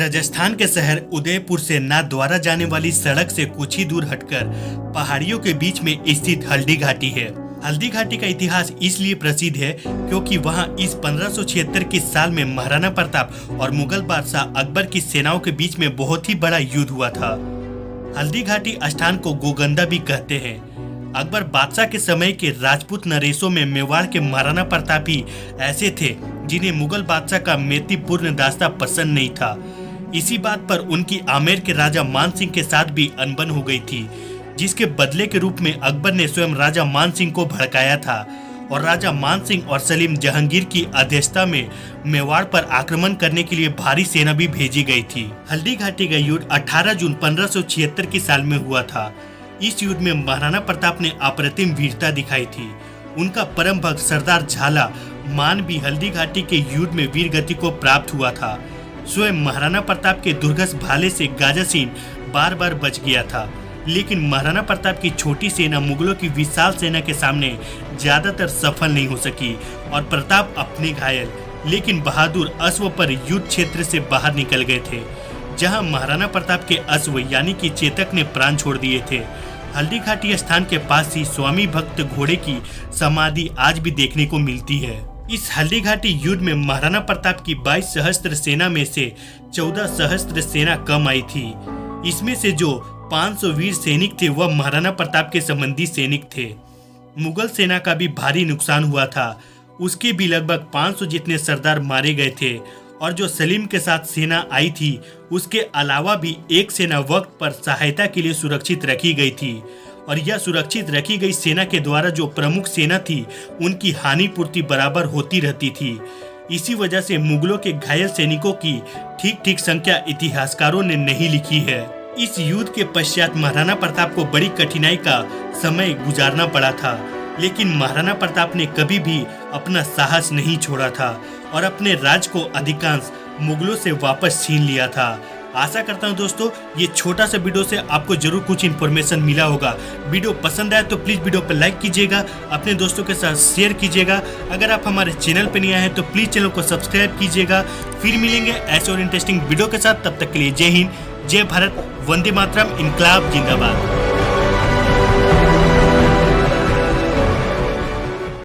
राजस्थान के शहर उदयपुर से नाथद्वारा जाने वाली सड़क से कुछ ही दूर हटकर पहाड़ियों के बीच में स्थित हल्दी घाटी है। हल्दी घाटी का इतिहास इसलिए प्रसिद्ध है क्योंकि वहां इस 1576 के साल में महाराणा प्रताप और मुगल बादशाह अकबर की सेनाओं के बीच में बहुत ही बड़ा युद्ध हुआ था। हल्दी घाटी स्थान को गोगंदा भी कहते हैं। अकबर बादशाह के समय के राजपूत नरेशों में मेवाड़ के महाराणा प्रताप ही ऐसे थे जिन्हें मुगल बादशाह का मैत्रीपूर्ण दास्ता पसंद नहीं था। इसी बात पर उनकी आमेर के राजा मान सिंह के साथ भी अनबन हो गई थी, जिसके बदले के रूप में अकबर ने स्वयं राजा मान सिंह को भड़काया था और राजा मान सिंह और सलीम जहांगीर की अध्यक्षता में मेवाड़ पर आक्रमण करने के लिए भारी सेना भी भेजी गई थी। हल्दी घाटी का युद्ध 18 जून 1576 की साल में हुआ था। इस युद्ध में महाराणा प्रताप ने अप्रतिम वीरता दिखाई थी। उनका परम भक्त सरदार झाला मान भी हल्दी घाटी के युद्ध में वीर गति को प्राप्त हुआ था। स्वयं महाराणा प्रताप के दुर्गस भाले से गाजासीन बार बार बच गया था, लेकिन महाराणा प्रताप की छोटी सेना मुगलों की विशाल सेना के सामने ज्यादातर सफल नहीं हो सकी और प्रताप अपने घायल लेकिन बहादुर अश्व पर युद्ध क्षेत्र से बाहर निकल गए थे, जहां महाराणा प्रताप के अश्व यानी कि चेतक ने प्राण छोड़ दिए थे। हल्दी घाटी स्थान के पास ही स्वामी भक्त घोड़े की समाधि आज भी देखने को मिलती है। इस हल्दी घाटी युद्ध में महाराणा प्रताप की 22 सहस्त्र सेना में से 14 सहस्त्र सेना कम आई थी। इसमें से जो 500 वीर सैनिक थे वह महाराणा प्रताप के संबंधी सैनिक थे। मुगल सेना का भी भारी नुकसान हुआ था। उसके भी लगभग 500 जितने सरदार मारे गए थे और जो सलीम के साथ सेना आई थी उसके अलावा भी एक सेना वक्त पर सहायता के लिए सुरक्षित रखी गई थी और यह सुरक्षित रखी गई सेना के द्वारा जो प्रमुख सेना थी उनकी हानि पूर्ति बराबर होती रहती थी। इसी वजह से मुगलों के घायल सैनिकों की ठीक संख्या इतिहासकारों ने नहीं लिखी है। इस युद्ध के पश्चात महाराणा प्रताप को बड़ी कठिनाई का समय गुजारना पड़ा था, लेकिन महाराणा प्रताप ने कभी भी अपना साहस नहीं छोड़ा था और अपने राज को अधिकांश मुगलों से वापस छीन लिया था। आशा करता हूं दोस्तों ये छोटा सा वीडियो से आपको जरूर कुछ इन्फॉर्मेशन मिला होगा। वीडियो पसंद आए तो प्लीज वीडियो पर लाइक कीजिएगा, अपने दोस्तों के साथ शेयर कीजिएगा। अगर आप हमारे चैनल पर नए आए हैं तो प्लीज चैनल को सब्सक्राइब कीजिएगा। फिर मिलेंगे ऐसे और इंटरेस्टिंग वीडियो के साथ, तब तक के लिए जय हिंद, जय भारत, वंदे मातरम, इनकलाब जिंदाबाद।